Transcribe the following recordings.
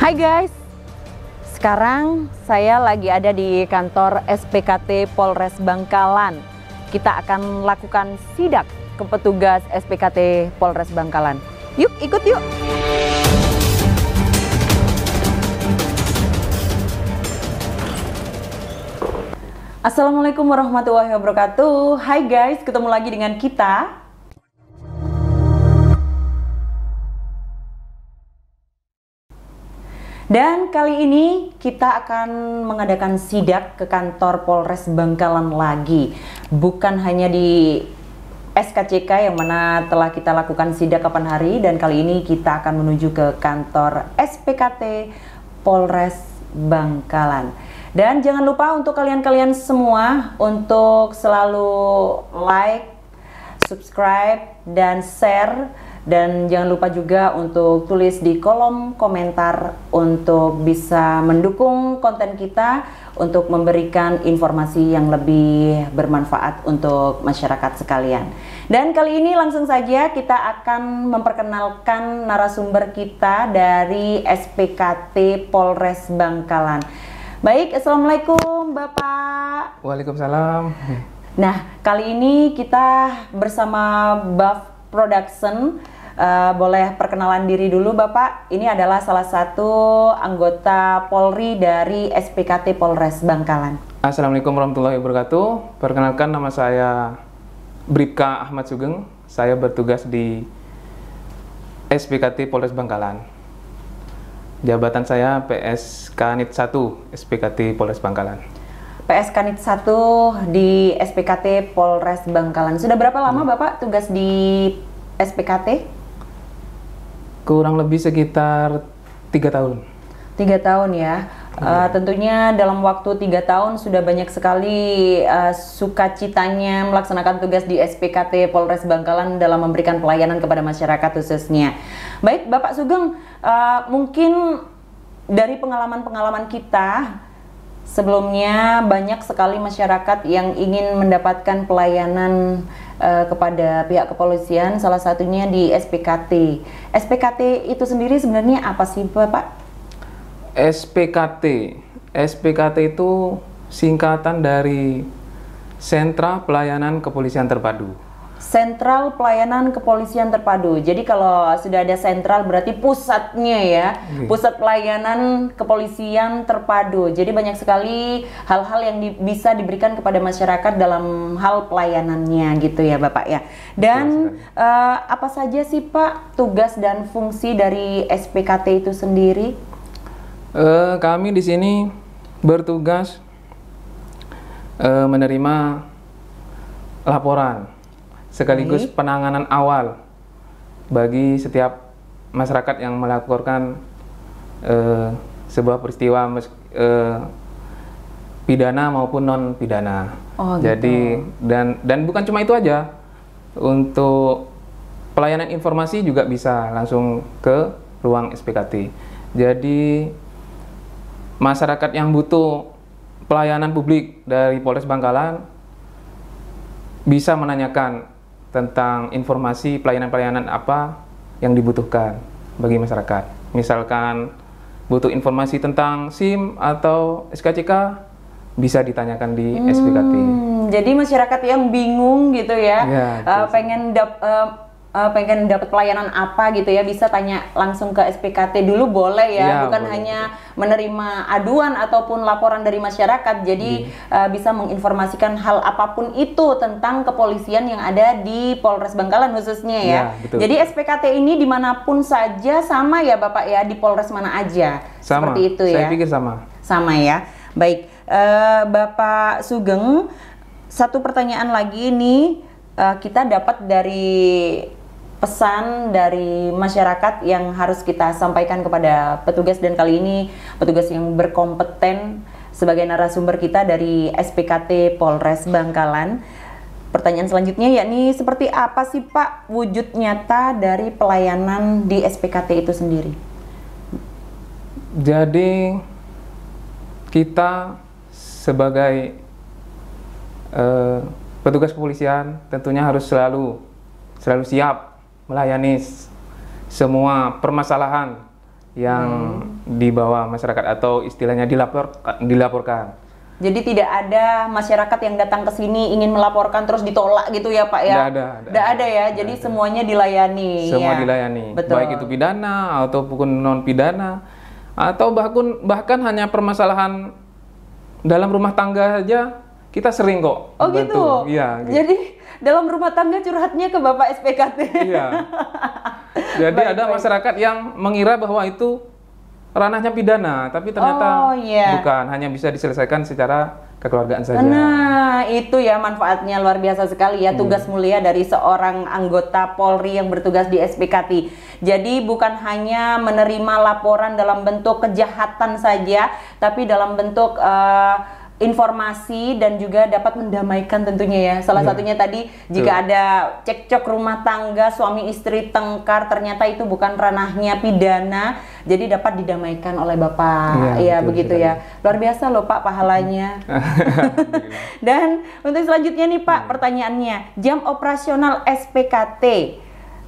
Hai guys, sekarang saya lagi ada di kantor SPKT Polres Bangkalan. Kita akan lakukan sidak ke petugas SPKT Polres Bangkalan. Yuk, ikut yuk! Assalamualaikum warahmatullahi wabarakatuh. Hai guys, ketemu lagi dengan kita. Dan kali ini kita akan mengadakan sidak ke kantor Polres Bangkalan lagi. Bukan hanya di SKCK yang mana telah kita lakukan sidak kapan hari, dan kali ini kita akan menuju ke kantor SPKT Polres Bangkalan. Dan jangan lupa untuk kalian-kalian semua untuk selalu like, subscribe, dan share. Dan jangan lupa juga untuk tulis di kolom komentar untuk bisa mendukung konten kita untuk memberikan informasi yang lebih bermanfaat untuk masyarakat sekalian. Dan kali ini langsung saja kita akan memperkenalkan narasumber kita dari SPKT Polres Bangkalan. Baik, Assalamualaikum Bapak. Waalaikumsalam. Nah, kali ini kita bersama Buff Production. Boleh perkenalan diri dulu Bapak. Ini adalah salah satu anggota Polri dari SPKT Polres Bangkalan. Assalamualaikum warahmatullahi wabarakatuh. Perkenalkan, nama saya Bribka Ahmad Sugeng. Saya bertugas di SPKT Polres Bangkalan. Jabatan saya PS Kanit 1 SPKT Polres Bangkalan. PS Kanit 1 di SPKT Polres Bangkalan. Sudah berapa lama Bapak tugas di SPKT? Kurang lebih sekitar 3 tahun. 3 tahun ya. Tentunya dalam waktu 3 tahun sudah banyak sekali sukacitanya melaksanakan tugas di SPKT Polres Bangkalan dalam memberikan pelayanan kepada masyarakat khususnya. Baik Bapak Sugeng, mungkin dari pengalaman-pengalaman kita sebelumnya banyak sekali masyarakat yang ingin mendapatkan pelayanan kepada pihak kepolisian, salah satunya di SPKT. SPKT itu sendiri sebenarnya apa sih Bapak? SPKT itu singkatan dari Sentra Pelayanan Kepolisian Terpadu. Sentral Pelayanan Kepolisian Terpadu. Jadi kalau sudah ada sentral berarti pusatnya ya, pusat pelayanan kepolisian terpadu. Jadi banyak sekali hal-hal yang bisa diberikan kepada masyarakat dalam hal pelayanannya gitu ya Bapak ya. Dan apa saja sih Pak tugas dan fungsi dari SPKT itu sendiri? Kami di sini bertugas menerima laporan sekaligus penanganan awal bagi setiap masyarakat yang melaporkan sebuah peristiwa pidana maupun non pidana. Jadi dan bukan cuma itu aja, untuk pelayanan informasi juga bisa langsung ke ruang SPKT. Jadi masyarakat yang butuh pelayanan publik dari Polres Bangkalan bisa menanyakan tentang informasi pelayanan-pelayanan apa yang dibutuhkan bagi masyarakat. Misalkan butuh informasi tentang SIM atau SKCK, bisa ditanyakan di SPKT. Jadi masyarakat yang bingung gitu ya, pengen dapat pelayanan apa gitu ya, bisa tanya langsung ke SPKT dulu boleh ya, bukan boleh, hanya menerima aduan ataupun laporan dari masyarakat. Jadi bisa menginformasikan hal apapun itu tentang kepolisian yang ada di Polres Bangkalan khususnya ya. Jadi SPKT ini dimanapun saja sama ya Bapak ya, di Polres mana aja. Sama, seperti itu ya. Saya pikir sama. Sama ya. Baik, Bapak Sugeng, satu pertanyaan lagi nih, kita dapat dari pesan dari masyarakat yang harus kita sampaikan kepada petugas, dan kali ini petugas yang berkompeten sebagai narasumber kita dari SPKT Polres Bangkalan. Pertanyaan selanjutnya yakni, seperti apa sih Pak wujud nyata dari pelayanan di SPKT itu sendiri? Jadi kita sebagai petugas kepolisian tentunya harus selalu siap melayani semua permasalahan yang dibawa masyarakat atau istilahnya dilaporkan. Jadi tidak ada masyarakat yang datang ke sini ingin melaporkan terus ditolak gitu ya Pak ya? Tidak ada ya, jadi semuanya dilayani. Semua ya. dilayani, Betul. baik itu pidana ataupun non pidana, atau bahkan hanya permasalahan dalam rumah tangga saja kita sering kok Oh bantu. gitu? Iya. Gitu. Jadi dalam rumah tangga curhatnya ke Bapak SPKT? Iya. Jadi ada masyarakat yang mengira bahwa itu ranahnya pidana, tapi ternyata bukan, hanya bisa diselesaikan secara kekeluargaan saja. Nah, itu ya manfaatnya luar biasa sekali ya, tugas mulia dari seorang anggota Polri yang bertugas di SPKT. Jadi bukan hanya menerima laporan dalam bentuk kejahatan saja, tapi dalam bentuk informasi dan juga dapat mendamaikan tentunya ya. Salah satunya tadi jika ada cekcok rumah tangga suami istri tengkar ternyata itu bukan ranahnya pidana, jadi dapat didamaikan oleh Bapak. Iya begitu sekali. Ya. Luar biasa loh Pak pahalanya. Dan untuk selanjutnya nih Pak, pertanyaannya, jam operasional SPKT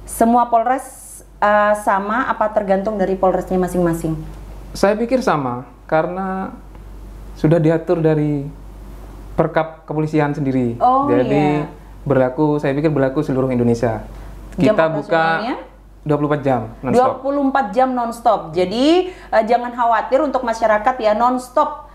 semua Polres sama apa tergantung dari Polresnya masing-masing? Saya pikir sama, karena sudah diatur dari Perkap Kepolisian sendiri. Jadi saya pikir berlaku seluruh Indonesia. Kita buka 24 jam non-stop. 24 jam non-stop. Jadi jangan khawatir untuk masyarakat ya, non-stop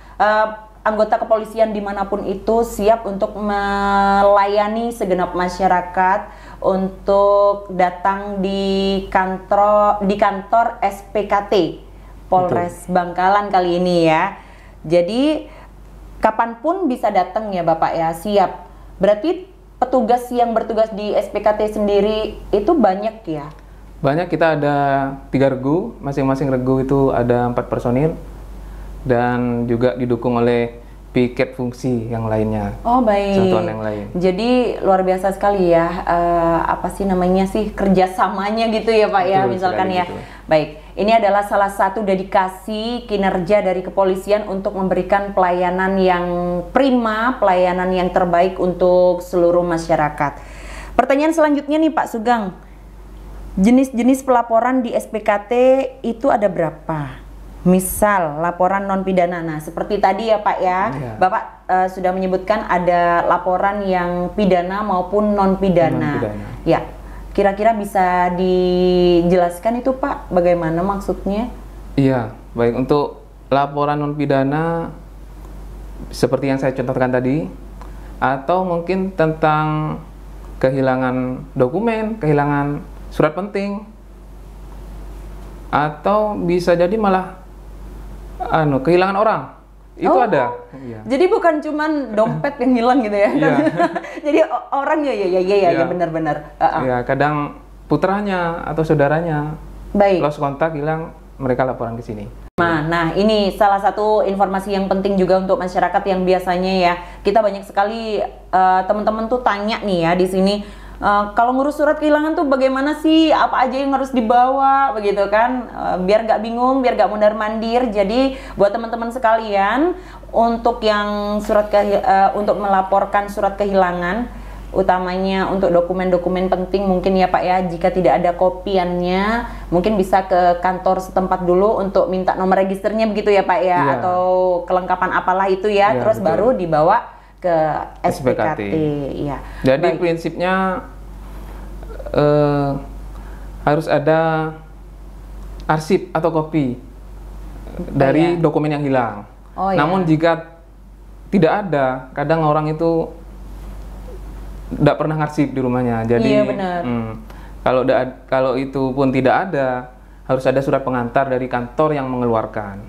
anggota kepolisian dimanapun itu siap untuk melayani segenap masyarakat untuk datang di kantor SPKT Polres Bangkalan kali ini ya. Jadi kapanpun bisa datang ya Bapak ya, siap. Berarti petugas yang bertugas di SPKT sendiri itu banyak ya? Banyak, kita ada 3 regu, masing-masing regu itu ada 4 personil dan juga didukung oleh piket fungsi yang lainnya. Oh baik. Satuan yang lain. Jadi luar biasa sekali ya, apa sih namanya sih, kerjasamanya gitu ya Pak ya, misalkan ya. Gitu. Baik. Ini adalah salah satu dedikasi kinerja dari kepolisian untuk memberikan pelayanan yang prima, pelayanan yang terbaik untuk seluruh masyarakat. Pertanyaan selanjutnya nih Pak Sugeng, jenis-jenis pelaporan di SPKT itu ada berapa? Misal laporan non pidana, nah seperti tadi ya Pak ya, Bapak sudah menyebutkan ada laporan yang pidana maupun non pidana. Ya. Kira-kira bisa dijelaskan itu Pak, bagaimana maksudnya? Iya, baik, untuk laporan non pidana seperti yang saya contohkan tadi, atau mungkin tentang kehilangan dokumen, kehilangan surat penting, atau bisa jadi malah kehilangan orang. Itu ada. Iya. Jadi bukan cuman dompet yang hilang gitu ya. Iya. Jadi orang ya benar-benar. Ya, kadang putranya atau saudaranya lost kontak, hilang, mereka laporan ke sini. Nah, ini salah satu informasi yang penting juga untuk masyarakat yang biasanya ya, kita banyak sekali teman-teman tuh tanya nih ya di sini, kalau ngurus surat kehilangan tuh bagaimana sih, apa aja yang harus dibawa begitu kan, biar nggak bingung, biar nggak mondar-mandir. Jadi buat teman-teman sekalian, untuk yang untuk melaporkan surat kehilangan, utamanya untuk dokumen-dokumen penting mungkin ya Pak ya, jika tidak ada kopiannya mungkin bisa ke kantor setempat dulu untuk minta nomor registernya begitu ya Pak ya, atau kelengkapan apalah itu ya, terus betul. Baru dibawa ke SPKT. Ya. Jadi prinsipnya harus ada arsip atau kopi dari dokumen yang hilang. Namun jika tidak ada, kadang orang itu tidak pernah ngarsip di rumahnya. Jadi kalau itu pun tidak ada, harus ada surat pengantar dari kantor yang mengeluarkan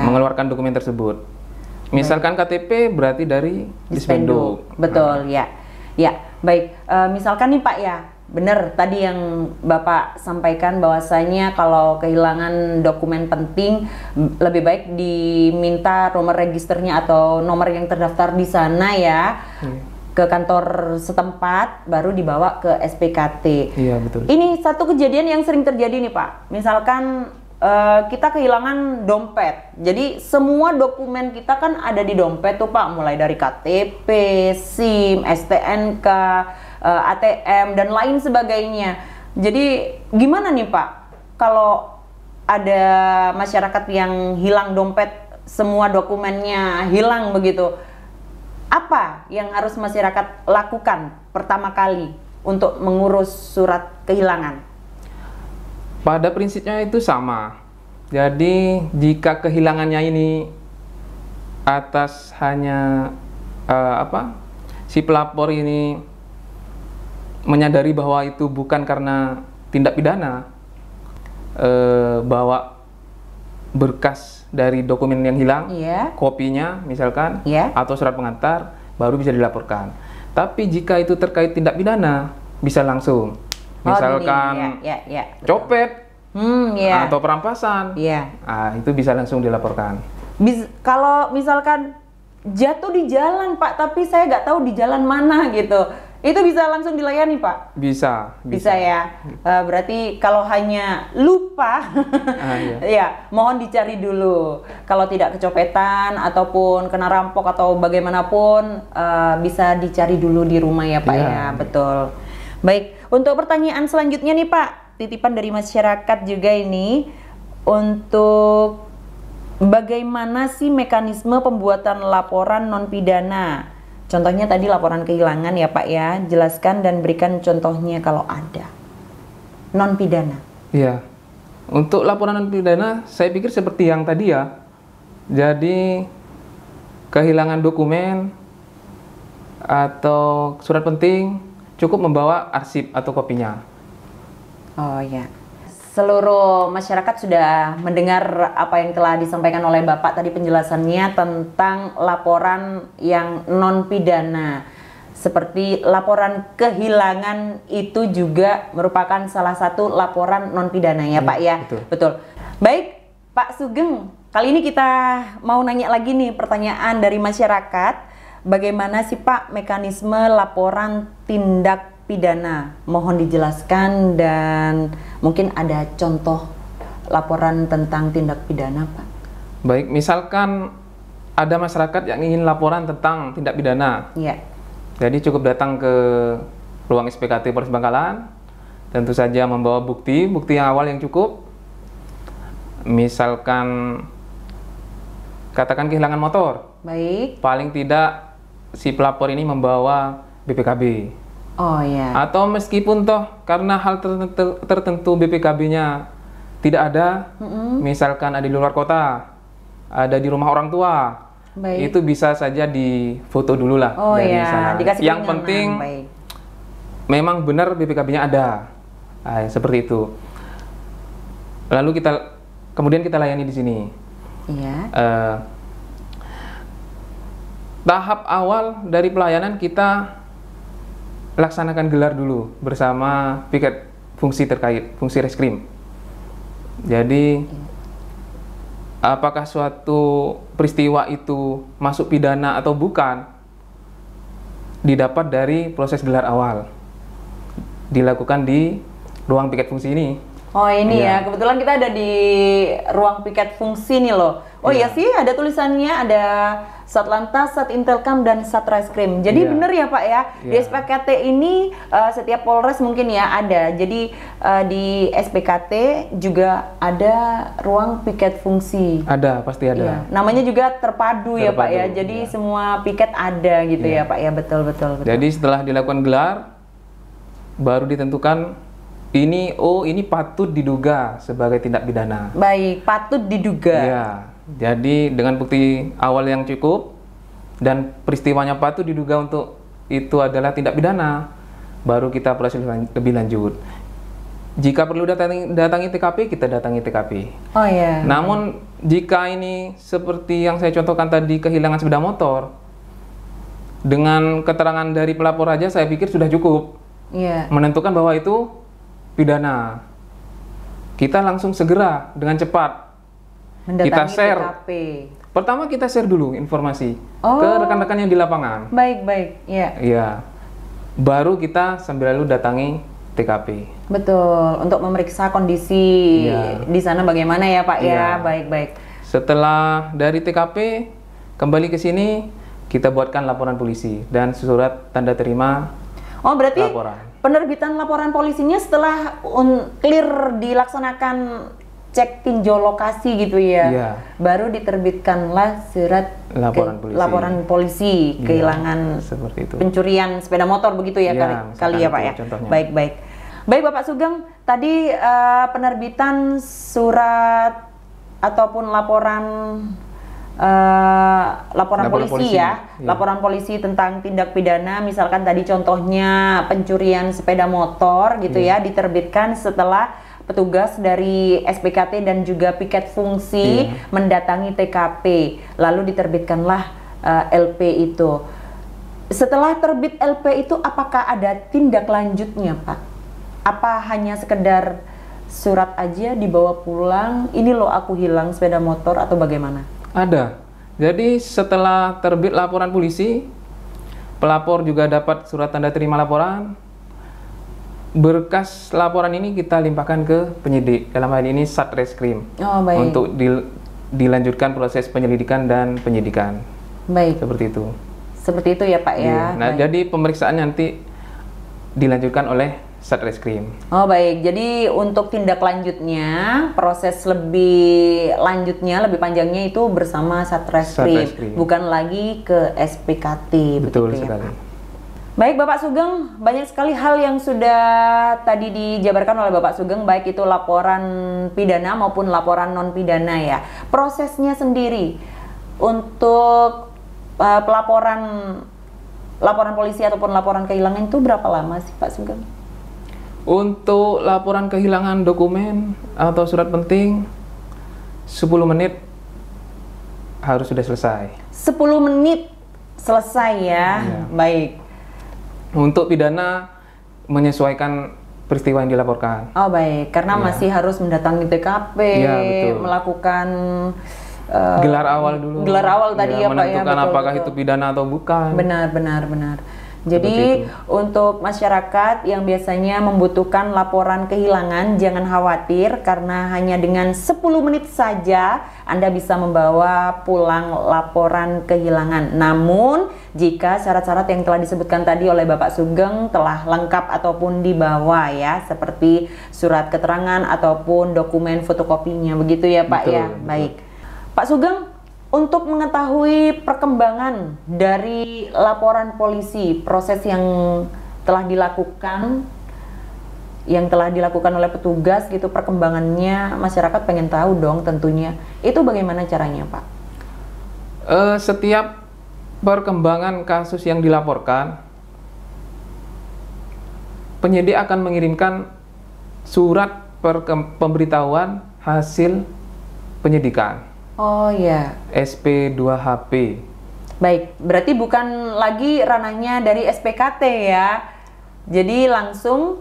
mengeluarkan dokumen tersebut. Misalkan KTP berarti dari Dispenduk. Betul ya. Ya, baik. Misalkan nih Pak ya, benar tadi yang Bapak sampaikan bahwasanya kalau kehilangan dokumen penting lebih baik diminta nomor registernya atau nomor yang terdaftar di sana ya. Ke kantor setempat, baru dibawa ke SPKT. Iya, betul. Ini satu kejadian yang sering terjadi nih Pak. Misalkan kita kehilangan dompet. Jadi semua dokumen kita kan ada di dompet tuh Pak, mulai dari KTP, SIM, STNK, ATM dan lain sebagainya. Jadi gimana nih Pak kalau ada masyarakat yang hilang dompet, semua dokumennya hilang begitu. Apa yang harus masyarakat lakukan pertama kali untuk mengurus surat kehilangan? Pada prinsipnya itu sama. Jadi jika kehilangannya ini atas hanya si pelapor ini menyadari bahwa itu bukan karena tindak pidana, bawa berkas dari dokumen yang hilang, kopinya misalkan, atau surat pengantar, baru bisa dilaporkan. Tapi jika itu terkait tindak pidana, bisa langsung, misalkan copet, atau perampasan, itu bisa langsung dilaporkan. Kalau misalkan jatuh di jalan Pak, tapi saya nggak tahu di jalan mana gitu, itu bisa langsung dilayani Pak? Bisa ya. Berarti kalau hanya lupa, ya mohon dicari dulu. Kalau tidak kecopetan ataupun kena rampok atau bagaimanapun, bisa dicari dulu di rumah ya Pak ya. Betul. Baik, untuk pertanyaan selanjutnya nih Pak, titipan dari masyarakat juga ini, untuk bagaimana sih mekanisme pembuatan laporan non pidana? Contohnya tadi laporan kehilangan ya Pak ya, jelaskan dan berikan contohnya kalau ada. Non pidana. Iya. Untuk laporan non pidana, saya pikir seperti yang tadi ya. Jadi kehilangan dokumen atau surat penting, cukup membawa arsip atau kopinya. Oh ya. Seluruh masyarakat sudah mendengar apa yang telah disampaikan oleh Bapak tadi penjelasannya tentang laporan yang non pidana. Seperti laporan kehilangan itu juga merupakan salah satu laporan non pidana ya Pak ya. Betul. Baik Pak Sugeng, kali ini kita mau nanya lagi nih pertanyaan dari masyarakat. Bagaimana sih Pak mekanisme laporan tindak pidana? Mohon dijelaskan dan mungkin ada contoh laporan tentang tindak pidana Pak. Baik, misalkan ada masyarakat yang ingin laporan tentang tindak pidana. Iya. Jadi cukup datang ke ruang SPKT Polres Bangkalan, tentu saja membawa bukti yang awal yang cukup. Misalkan katakan kehilangan motor. Baik. Paling tidak si pelapor ini membawa BPKB. Oh ya. Atau meskipun toh karena hal tertentu BPKB-nya tidak ada, misalkan ada di luar kota, ada di rumah orang tua, itu bisa saja difoto dulu lah dari sana. Yang penting memang benar BPKB-nya ada, seperti itu. Lalu kemudian kita layani di sini. Iya. Tahap awal dari pelayanan kita laksanakan gelar dulu bersama piket fungsi terkait, fungsi reskrim. Jadi apakah suatu peristiwa itu masuk pidana atau bukan, didapat dari proses gelar awal, dilakukan di ruang piket fungsi ini. Oh ini ya, kebetulan kita ada di ruang piket fungsi nih loh. Oh iya sih, ada tulisannya, ada Satlantas, Satintelkam, dan Satreskrim. Jadi bener ya Pak ya, di SPKT ini setiap Polres mungkin ya ada. Jadi di SPKT juga ada ruang piket fungsi. Ada, pasti ada. Ya. Namanya juga terpadu ya Pak ya, jadi semua piket ada gitu ya Pak ya, betul. Jadi setelah dilakukan gelar, baru ditentukan ini patut diduga sebagai tindak pidana. Baik, patut diduga. Iya. Jadi dengan bukti awal yang cukup dan peristiwanya patut diduga untuk itu adalah tindak pidana, baru kita proses lebih lanjut. Jika perlu datangi TKP, kita datangi TKP. Oh iya. Namun jika ini seperti yang saya contohkan tadi, kehilangan sepeda motor, dengan keterangan dari pelapor aja saya pikir sudah cukup menentukan bahwa itu pidana. Kita langsung segera dengan cepat mendatangi kita share. TKP. Pertama kita share dulu informasi ke rekan-rekan yang di lapangan. Baik, Iya. Baru kita sambil lalu datangi TKP. Betul, untuk memeriksa kondisi di sana bagaimana ya Pak ya. Baik. Setelah dari TKP kembali ke sini, kita buatkan laporan polisi dan surat tanda terima. Oh berarti laporan. Penerbitan laporan polisinya setelah clear dilaksanakan cek tinjau lokasi gitu ya. Iya. Baru diterbitkanlah surat laporan polisi kehilangan seperti itu. Pencurian sepeda motor begitu ya, kali ya Pak ya. Contohnya. Baik Bapak Sugeng, tadi penerbitan surat ataupun laporan polisi ya, laporan polisi tentang tindak pidana, misalkan tadi contohnya pencurian sepeda motor gitu ya, diterbitkan setelah petugas dari SPKT dan juga piket fungsi mendatangi TKP, lalu diterbitkanlah LP itu. Setelah terbit LP itu, apakah ada tindak lanjutnya, Pak? Apa hanya sekedar surat aja dibawa pulang, ini loh aku hilang sepeda motor, atau bagaimana? Ada. Jadi setelah terbit laporan polisi, pelapor juga dapat surat tanda terima laporan. Berkas laporan ini kita limpahkan ke penyidik, dalam hal ini Satreskrim, untuk dilanjutkan proses penyelidikan dan penyidikan. Baik. Seperti itu ya Pak ya. Nah, jadi pemeriksaan nanti dilanjutkan oleh Satreskrim. Oh baik, jadi untuk tindak lanjutnya, proses lebih lanjutnya, lebih panjangnya itu bersama Satreskrim, bukan lagi ke SPKT. Betul sekali. Baik Bapak Sugeng, banyak sekali hal yang sudah tadi dijabarkan oleh Bapak Sugeng, baik itu laporan pidana maupun laporan non pidana ya. Prosesnya sendiri untuk laporan polisi ataupun laporan kehilangan itu berapa lama sih Pak Sugeng? Untuk laporan kehilangan dokumen atau surat penting 10 menit harus sudah selesai. 10 menit selesai ya. Baik. Untuk pidana menyesuaikan peristiwa yang dilaporkan. Oh baik, karena masih harus mendatangi TKP, melakukan gelar awal dulu. Gelar awal tadi ya Pak ya. Menentukan apakah itu pidana atau bukan. Benar. Jadi untuk masyarakat yang biasanya membutuhkan laporan kehilangan, jangan khawatir karena hanya dengan 10 menit saja Anda bisa membawa pulang laporan kehilangan. Namun jika syarat-syarat yang telah disebutkan tadi oleh Bapak Sugeng telah lengkap ataupun dibawa ya, seperti surat keterangan ataupun dokumen fotokopinya, begitu ya Pak ya. Baik. Pak Sugeng, untuk mengetahui perkembangan dari laporan polisi, proses yang telah dilakukan oleh petugas gitu, perkembangannya masyarakat pengen tahu dong tentunya. Itu bagaimana caranya Pak? Setiap perkembangan kasus yang dilaporkan, penyidik akan mengirimkan surat pemberitahuan hasil penyidikan. Oh ya. SP2HP. Baik, berarti bukan lagi ranahnya dari SPKT ya. Jadi langsung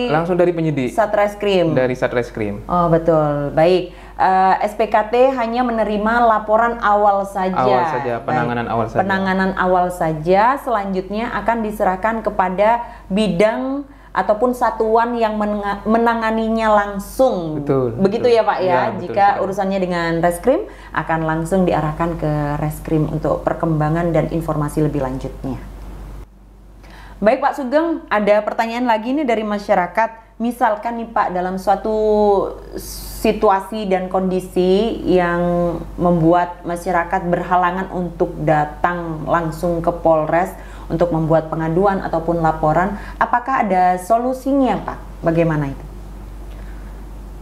langsung dari penyidik. Satreskrim. Dari Satreskrim. Oh, betul. Baik. SPKT hanya menerima laporan awal saja. Penanganan awal saja. Penanganan awal saja, selanjutnya akan diserahkan kepada bidang ataupun satuan yang menanganinya langsung. Begitu ya Pak ya. Jika urusannya dengan Reskrim akan langsung diarahkan ke Reskrim untuk perkembangan dan informasi lebih lanjutnya. Baik Pak Sugeng, ada pertanyaan lagi nih dari masyarakat. Misalkan nih Pak, dalam suatu situasi dan kondisi yang membuat masyarakat berhalangan untuk datang langsung ke Polres untuk membuat pengaduan ataupun laporan, apakah ada solusinya Pak? Bagaimana itu?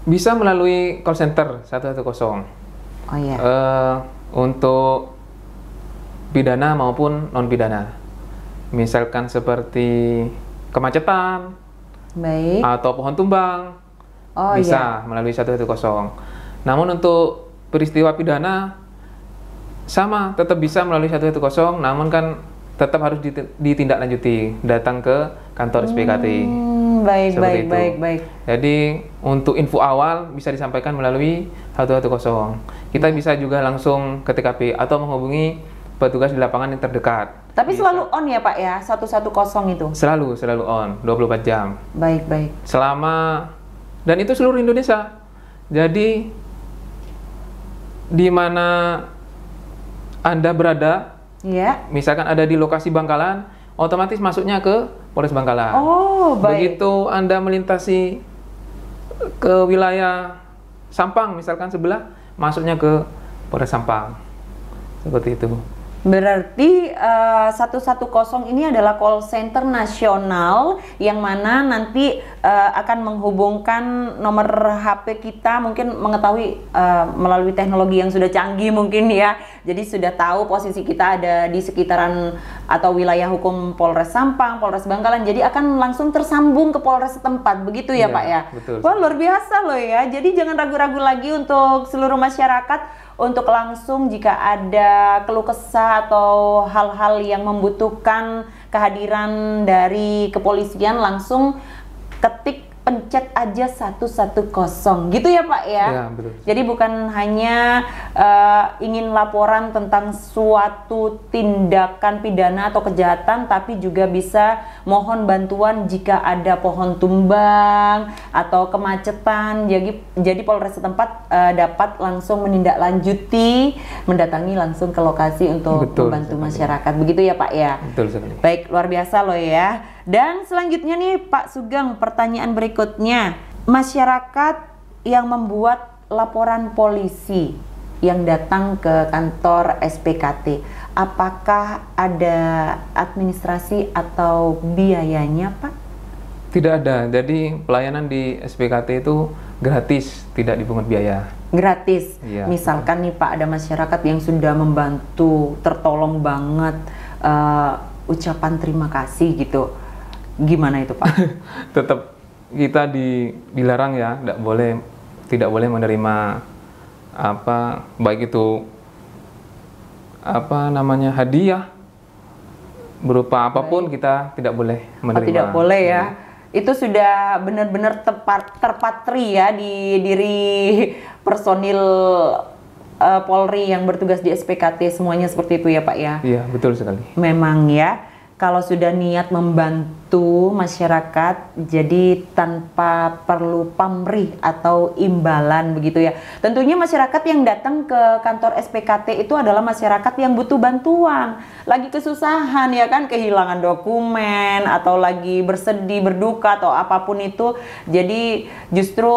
Bisa melalui call center 110. Oh iya. Untuk pidana maupun non pidana. Misalkan seperti kemacetan, atau pohon tumbang, bisa melalui 110. Namun untuk peristiwa pidana sama, tetap bisa melalui 110, namun kan tetap harus ditindaklanjuti, datang ke kantor SPKT. Baik. Jadi untuk info awal bisa disampaikan melalui 110. Kita bisa juga langsung ke TKP atau menghubungi petugas di lapangan yang terdekat. Tapi selalu on ya Pak ya, 110 itu? Selalu on, 24 jam. Baik. Dan itu seluruh Indonesia. Jadi di mana Anda berada, misalkan ada di lokasi Bangkalan, otomatis masuknya ke Polres Bangkalan. Oh, baik. Begitu Anda melintasi ke wilayah Sampang misalkan sebelah, masuknya ke Polres Sampang. Seperti itu. Berarti 110 ini adalah call center nasional yang mana nanti akan menghubungkan nomor HP kita, mungkin mengetahui melalui teknologi yang sudah canggih mungkin ya. Jadi sudah tahu posisi kita ada di sekitaran atau wilayah hukum Polres Sampang, Polres Bangkalan. Jadi akan langsung tersambung ke Polres setempat, begitu ya, Pak ya? Betul. Wah, luar biasa loh ya. Jadi jangan ragu-ragu lagi untuk seluruh masyarakat untuk langsung jika ada keluh kesah atau hal-hal yang membutuhkan kehadiran dari kepolisian, langsung ketik pencet aja 110 gitu ya Pak ya? Ya, betul. Jadi bukan hanya ingin laporan tentang suatu tindakan pidana atau kejahatan, tapi juga bisa mohon bantuan jika ada pohon tumbang atau kemacetan. Jadi Polres setempat dapat langsung menindaklanjuti, mendatangi langsung ke lokasi untuk membantu masyarakat. Begitu ya Pak ya? Betul sekali. Baik, luar biasa loh ya. Dan selanjutnya nih Pak Sugeng, pertanyaan berikutnya. Masyarakat yang membuat laporan polisi yang datang ke kantor SPKT, apakah ada administrasi atau biayanya Pak? Tidak ada, jadi pelayanan di SPKT itu gratis, tidak dipungut biaya. Gratis? Iya, misalkan nih Pak, ada masyarakat yang sudah membantu, tertolong banget, ucapan terima kasih gitu. Gimana itu Pak? Tetap kita dilarang ya, tidak boleh menerima baik itu hadiah berupa apapun, kita tidak boleh menerima. Tidak boleh ya. Itu sudah benar-benar terpatri ya di diri personil Polri yang bertugas di SPKT, semuanya seperti itu ya Pak ya? Iya, betul sekali. Memang ya, kalau sudah niat membantu masyarakat, jadi tanpa perlu pamrih atau imbalan begitu ya. Tentunya masyarakat yang datang ke kantor SPKT itu adalah masyarakat yang butuh bantuan, lagi kesusahan ya kan, kehilangan dokumen atau lagi bersedih, berduka atau apapun itu. Jadi justru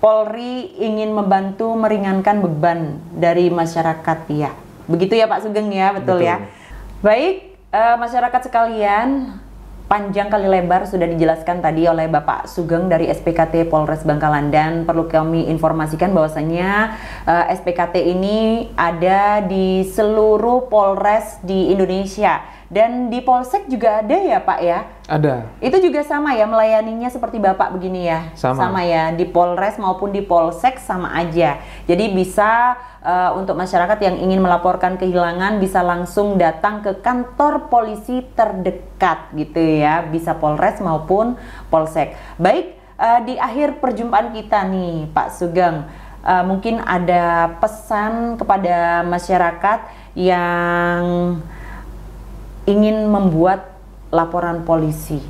Polri ingin membantu meringankan beban dari masyarakat ya. Begitu ya Pak Sugeng ya, betul. Ya. Baik. Masyarakat sekalian, panjang kali lebar sudah dijelaskan tadi oleh Bapak Sugeng dari SPKT Polres Bangkalan, dan perlu kami informasikan bahwasanya SPKT ini ada di seluruh Polres di Indonesia, dan di Polsek juga ada ya Pak ya? Ada. Itu juga sama ya melayaninya seperti Bapak begini ya? Sama ya, di Polres maupun di Polsek sama aja. Jadi bisa untuk masyarakat yang ingin melaporkan kehilangan bisa langsung datang ke kantor polisi terdekat gitu ya, bisa Polres maupun Polsek. Baik, di akhir perjumpaan kita nih Pak Sugeng, mungkin ada pesan kepada masyarakat yang ingin membuat laporan polisi.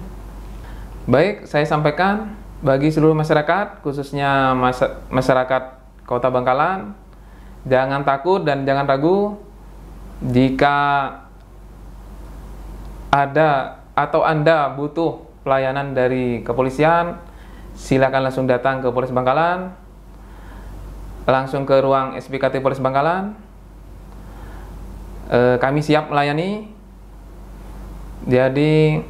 Baik, saya sampaikan bagi seluruh masyarakat, khususnya masyarakat Kota Bangkalan, jangan takut dan jangan ragu. Jika ada atau Anda butuh pelayanan dari kepolisian, silakan langsung datang ke Polres Bangkalan, langsung ke ruang SPKT Polres Bangkalan. Kami siap melayani. Jadi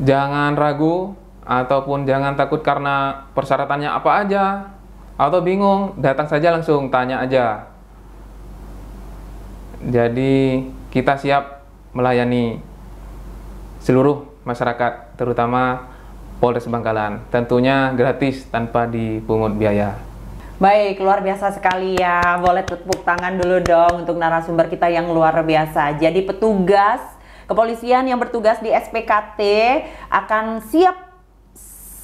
jangan ragu ataupun jangan takut karena persyaratannya apa aja, atau bingung, datang saja langsung tanya aja. Jadi kita siap melayani seluruh masyarakat, terutama Polres Bangkalan. Tentunya gratis tanpa dipungut biaya. Baik, luar biasa sekali ya. Boleh tepuk tangan dulu dong untuk narasumber kita yang luar biasa. Jadi petugas kepolisian yang bertugas di SPKT akan siap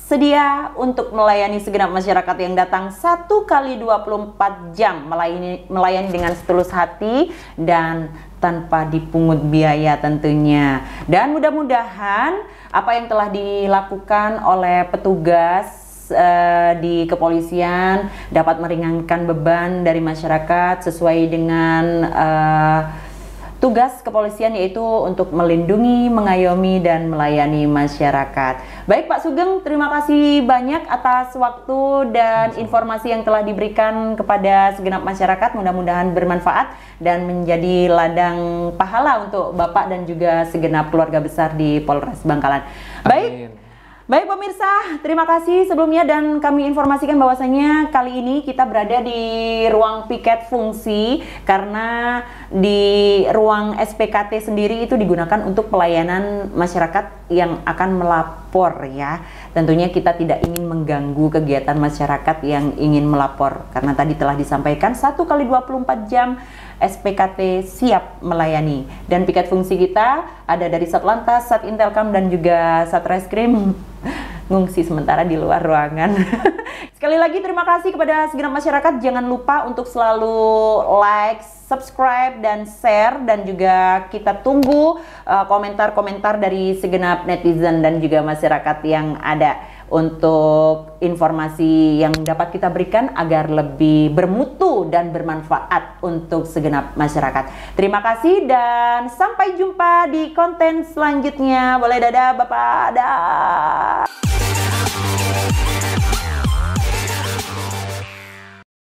sedia untuk melayani segenap masyarakat yang datang 1 kali 24 jam, melayani dengan setulus hati dan tanpa dipungut biaya tentunya. Dan mudah-mudahan apa yang telah dilakukan oleh petugas di kepolisian dapat meringankan beban dari masyarakat sesuai dengan tugas kepolisian, yaitu untuk melindungi, mengayomi, dan melayani masyarakat. Baik Pak Sugeng, terima kasih banyak atas waktu dan informasi yang telah diberikan kepada segenap masyarakat. Mudah-mudahan bermanfaat dan menjadi ladang pahala untuk Bapak dan juga segenap keluarga besar di Polres Bangkalan. Baik. Baik pemirsa, terima kasih sebelumnya, dan kami informasikan bahwasanya kali ini kita berada di ruang piket fungsi karena di ruang SPKT sendiri itu digunakan untuk pelayanan masyarakat yang akan melapor ya. Tentunya kita tidak ingin mengganggu kegiatan masyarakat yang ingin melapor karena tadi telah disampaikan 1 kali 24 jam SPKT siap melayani, dan piket fungsi kita ada dari Satlantas, Satintelkam, dan juga Satreskrim ngungsi sementara di luar ruangan. Sekali lagi terima kasih kepada segenap masyarakat. Jangan lupa untuk selalu like, subscribe, dan share, dan juga kita tunggu komentar-komentar dari segenap netizen dan juga masyarakat yang ada untuk informasi yang dapat kita berikan agar lebih bermutu dan bermanfaat untuk segenap masyarakat. Terima kasih dan sampai jumpa di konten selanjutnya. Boleh dadah Bapak, dadah.